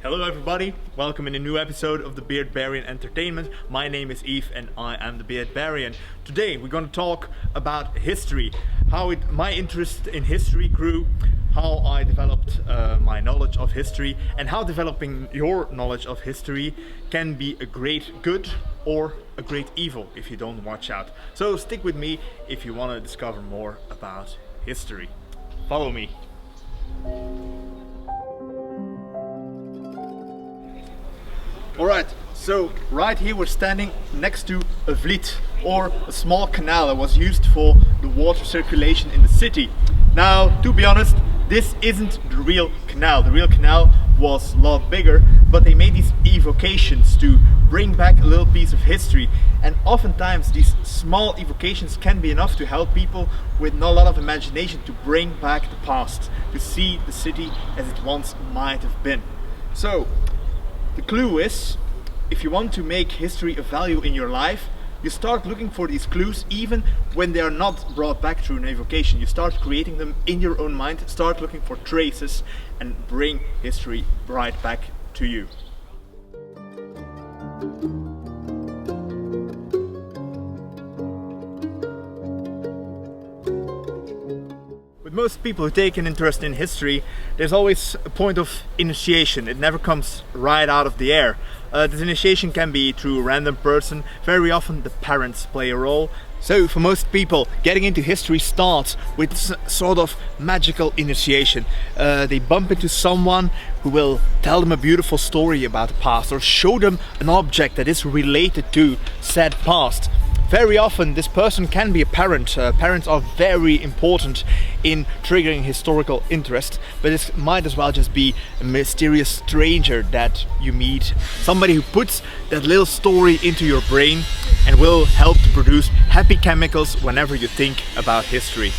Hello everybody, welcome in a new episode of the Beardbarian Entertainment. My name is Yves and I am the Beardbarian. Today we're going to talk about history, how my interest in history grew, how I developed my knowledge of history, and how developing your knowledge of history can be a great good or a great evil if you don't watch out. So stick with me if you want to discover more about history. Follow me. Alright, so right here we're standing next to a vliet, or a small canal that was used for the water circulation in the city. Now, to be honest, this isn't the real canal. The real canal was a lot bigger, but they made these evocations to bring back a little piece of history. And oftentimes these small evocations can be enough to help people with not a lot of imagination to bring back the past, to see the city as it once might have been. So, the clue is, if you want to make history of value in your life, you start looking for these clues even when they are not brought back through an evocation. You start creating them in your own mind, start looking for traces and bring history right back to you. With most people who take an interest in history, there's always a point of initiation. It never comes right out of the air. This initiation can be through a random person. Very often the parents play a role. So for most people, getting into history starts with sort of magical initiation. They bump into someone who will tell them a beautiful story about the past, or show them an object that is related to said past. Very often this person can be a parent. Parents are very important in triggering historical interest, but it might as well just be a mysterious stranger that you meet. Somebody who puts that little story into your brain and will help to produce happy chemicals whenever you think about history.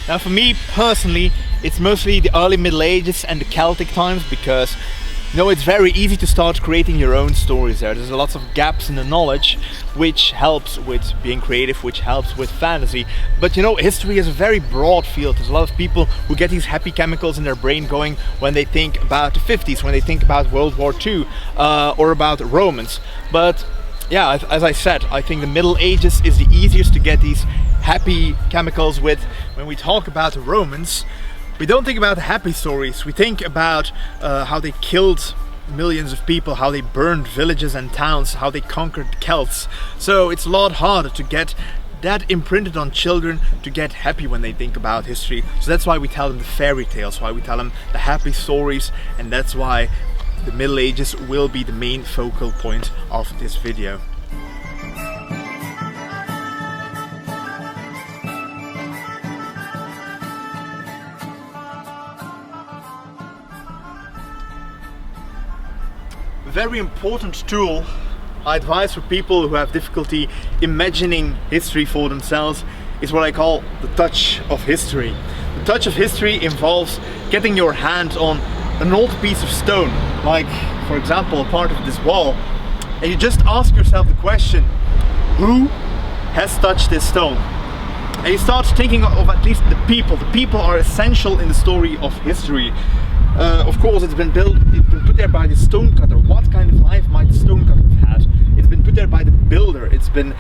Now for me personally, it's mostly the early Middle Ages and the Celtic times, because it's very easy to start creating your own stories there. There's lots of gaps in the knowledge, which helps with being creative, which helps with fantasy. But history is a very broad field. There's a lot of people who get these happy chemicals in their brain going when they think about the 50s, when they think about World War II, or about Romans. But yeah, as I said, I think the Middle Ages is the easiest to get these happy chemicals with. When we talk about the Romans, we don't think about the happy stories. We think about how they killed millions of people, how they burned villages and towns, how they conquered Celts. So it's a lot harder to get that imprinted on children to get happy when they think about history. So that's why we tell them the fairy tales, why we tell them the happy stories, and that's why the Middle Ages will be the main focal point of this video. A very important tool I advise for people who have difficulty imagining history for themselves is what I call the touch of history. The touch of history involves getting your hand on an old piece of stone, like for example a part of this wall, and you just ask yourself the question, who has touched this stone? And you start thinking of at least the people. The people are essential in the story of history. Of course, it's been put there by the stonecutter. What kind of life might the stonecutter have had? It's been put there by the builder. It's been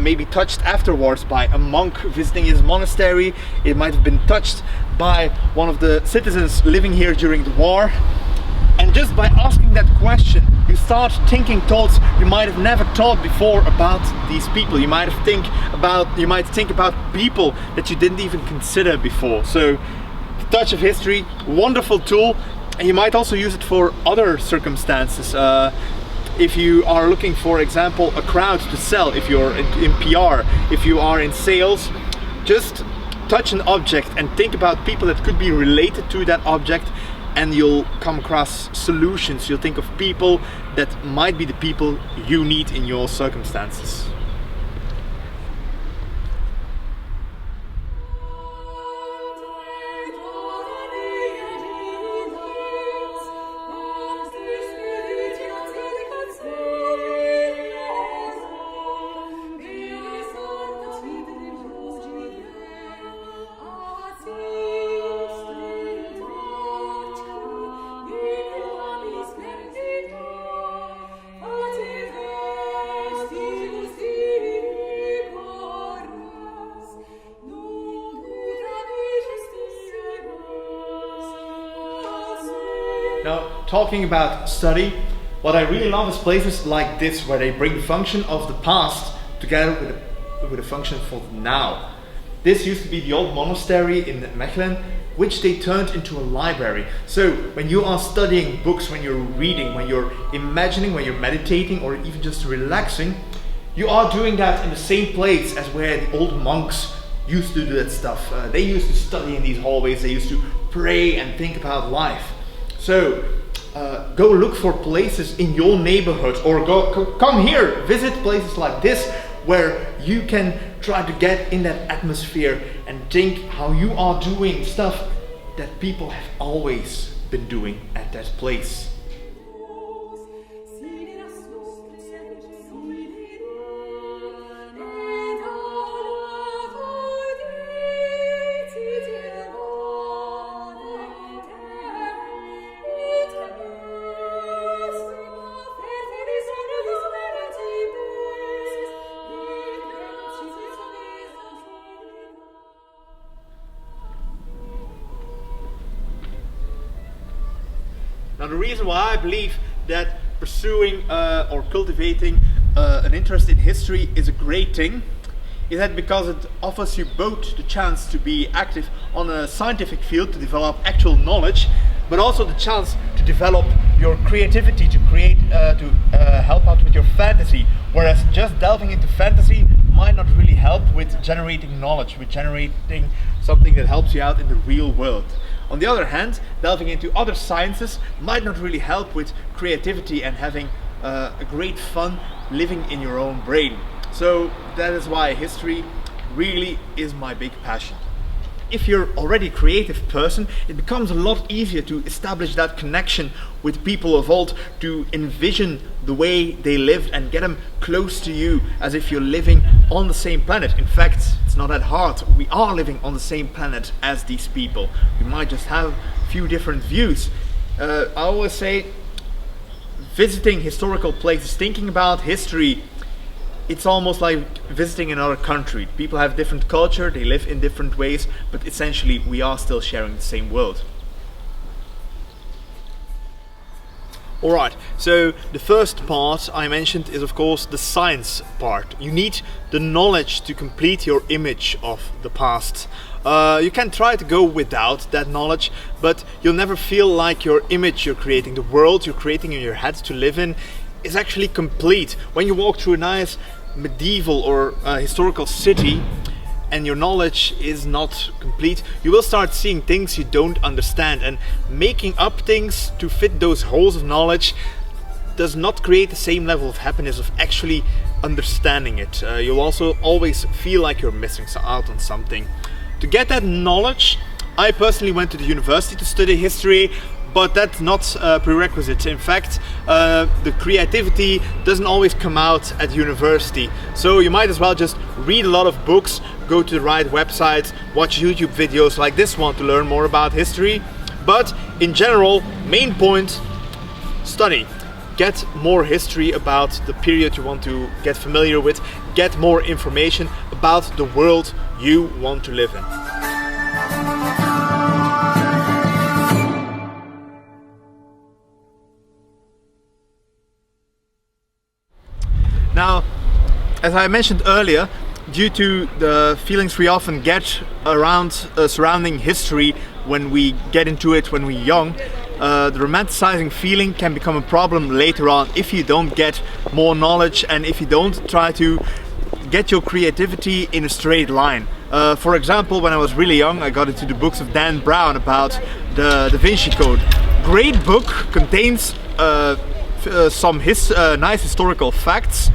maybe touched afterwards by a monk visiting his monastery. It might have been touched by one of the citizens living here during the war. And just by asking that question, you start thinking thoughts you might have never thought before about these people. You might think about people that you didn't even consider before. So the touch of history, wonderful tool, and you might also use it for other circumstances. If you are looking, for example, a crowd to sell, if you're in PR, if you are in sales, just touch an object and think about people that could be related to that object, and you'll come across solutions. You'll think of people that might be the people you need in your circumstances. Now, talking about study, what I really love is places like this, where they bring the function of the past together with the function for the now. This used to be the old monastery in Mechelen, which they turned into a library. So when you are studying books, when you're reading, when you're imagining, when you're meditating, or even just relaxing, you are doing that in the same place as where the old monks used to do that stuff. They used to study in these hallways, they used to pray and think about life. So go look for places in your neighborhood, or come here, visit places like this where you can try to get in that atmosphere and think how you are doing stuff that people have always been doing at that place. Now, the reason why I believe that pursuing or cultivating an interest in history is a great thing is that because it offers you both the chance to be active on a scientific field, to develop actual knowledge, but also the chance to develop your creativity, to create, to help out with your fantasy. Whereas just delving into fantasy might not really help with generating knowledge, with generating something that helps you out in the real world. On the other hand, delving into other sciences might not really help with creativity and having a great fun living in your own brain. So that is why history really is my big passion. If you're already a creative person, it becomes a lot easier to establish that connection with people of old, to envision the way they lived and get them close to you as if you're living on the same planet. In fact, it's not that hard. We are living on the same planet as these people. We might just have a few different views. I always say, visiting historical places, thinking about history, it's almost like visiting another country. People have different culture, they live in different ways, but essentially we are still sharing the same world. Alright, so the first part I mentioned is of course the science part. You need the knowledge to complete your image of the past. You can try to go without that knowledge, but you'll never feel like your image you're creating, the world you're creating in your head to live in, is actually complete. When you walk through a nice medieval or historical city and your knowledge is not complete, you will start seeing things you don't understand, and making up things to fit those holes of knowledge does not create the same level of happiness of actually understanding it. You'll also always feel like you're missing out on something. To get that knowledge, I personally went to the university to study history, but that's not a prerequisite. In fact, the creativity doesn't always come out at university. So you might as well just read a lot of books, go to the right websites, watch YouTube videos like this one to learn more about history. But in general, main point, study. Get more history about the period you want to get familiar with. Get more information about the world you want to live in. Now, as I mentioned earlier, due to the feelings we often get around surrounding history when we get into it when we're young, the romanticizing feeling can become a problem later on if you don't get more knowledge and if you don't try to get your creativity in a straight line. For example, when I was really young, I got into the books of Dan Brown about the Da Vinci Code. great book, contains some nice historical facts,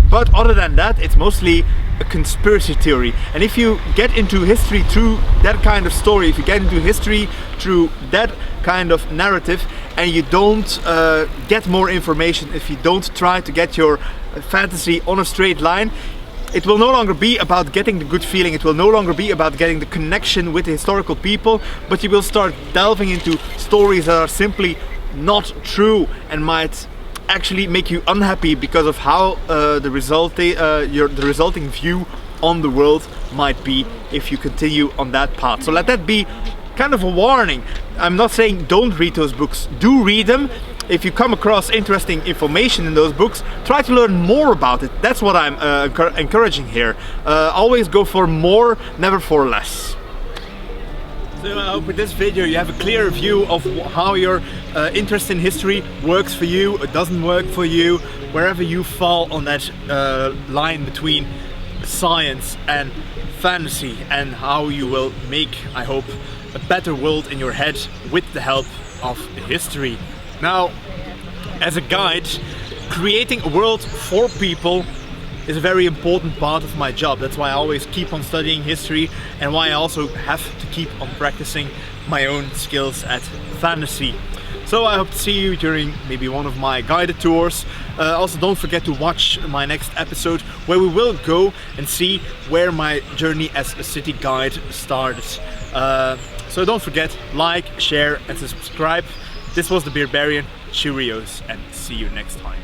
but other than that it's mostly a conspiracy theory. And if you get into history through that kind of story, if you get into history through that kind of narrative and you don't get more information, if you don't try to get your fantasy on a straight line, it will no longer be about getting the good feeling, it will no longer be about getting the connection with the historical people, but you will start delving into stories that are simply not true and might actually make you unhappy because of how the resulting view on the world might be if you continue on that path. So let that be kind of a warning. I'm not saying don't read those books, do read them. If you come across interesting information in those books, try to learn more about it. That's what I'm encouraging here. Always go for more, never for less. So I hope with this video you have a clear view of how your interest in history works for you, or doesn't work for you, wherever you fall on that line between science and fantasy, and how you will make, I hope, a better world in your head with the help of history. Now, as a guide, creating a world for people is a very important part of my job. That's why I always keep on studying history, and why I also have to keep on practicing my own skills at fantasy. So I hope to see you during maybe one of my guided tours. Also don't forget to watch my next episode, where we will go and see where my journey as a city guide started. So don't forget, like, share and subscribe. This was the Beardbarian. Cheerios, and see you next time.